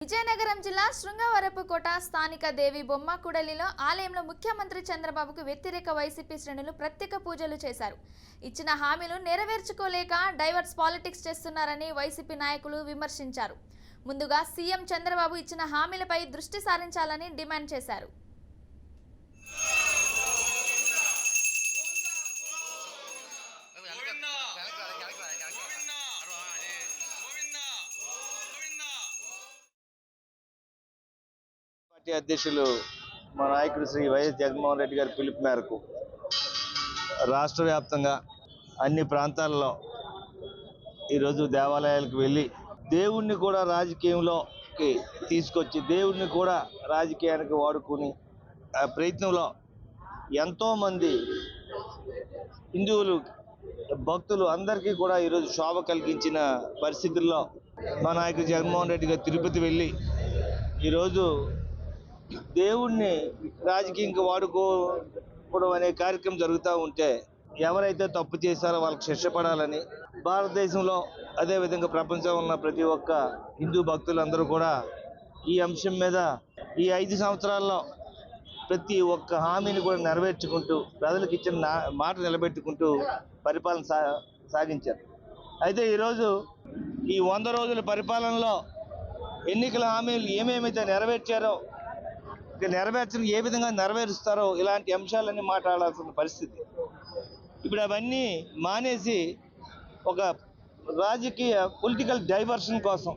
విజయనగరం జిల్లా శృంగవరపుకోట స్థానిక దేవి బొమ్మకుడలిలో ఆలయంలో ముఖ్యమంత్రి చంద్రబాబుకు వ్యతిరేక వైసీపీ శ్రేణులు ప్రత్యేక పూజలు చేశారు. ఇచ్చిన హామీలు నెరవేర్చుకోలేక డైవర్స్ పాలిటిక్స్ చేస్తున్నారని వైసీపీ నాయకులు విమర్శించారు. ముందుగా సీఎం చంద్రబాబు ఇచ్చిన హామీలపై దృష్టి సారించాలని డిమాండ్ చేశారు. పార్టీ అధ్యక్షులు మా నాయకుడు శ్రీ వైఎస్ జగన్మోహన్ రెడ్డి గారి పిలుపు మేరకు రాష్ట్ర వ్యాప్తంగా అన్ని ప్రాంతాల్లో ఈరోజు దేవాలయాలకు వెళ్ళి దేవుణ్ణి కూడా రాజకీయంలోకి తీసుకొచ్చి దేవుణ్ణి కూడా రాజకీయానికి వాడుకుని ఆ ప్రయత్నంలో ఎంతోమంది హిందువులు భక్తులు అందరికీ కూడా ఈరోజు శోభ కలిగించిన పరిస్థితుల్లో మా నాయకుడు జగన్మోహన్ రెడ్డి గారు తిరుపతి వెళ్ళి ఈరోజు దేవుణ్ణి రాజకీయంగా వాడుకోవడం అనే కార్యక్రమం జరుగుతూ ఉంటే ఎవరైతే తప్పు చేశారో వాళ్ళకి శిక్ష పడాలని భారతదేశంలో అదేవిధంగా ప్రపంచంలో ఉన్న ప్రతి ఒక్క హిందూ భక్తులందరూ కూడా ఈ అంశం మీద ఈ 5 సంవత్సరాల్లో ప్రతి ఒక్క హామీని కూడా నెరవేర్చుకుంటూ ప్రజలకు ఇచ్చిన మాట నిలబెట్టుకుంటూ పరిపాలన సాగించారు. అయితే ఈరోజు ఈ 100 రోజుల పరిపాలనలో ఎన్నికల హామీలు ఏమేమైతే నెరవేర్చారో నెరవేర్చని ఏ విధంగా నెరవేరుస్తారో ఇలాంటి అంశాలన్నీ మాట్లాడాల్సిన పరిస్థితి. ఇప్పుడు అవన్నీ మానేసి ఒక రాజకీయ పొలిటికల్ డైవర్షన్ కోసం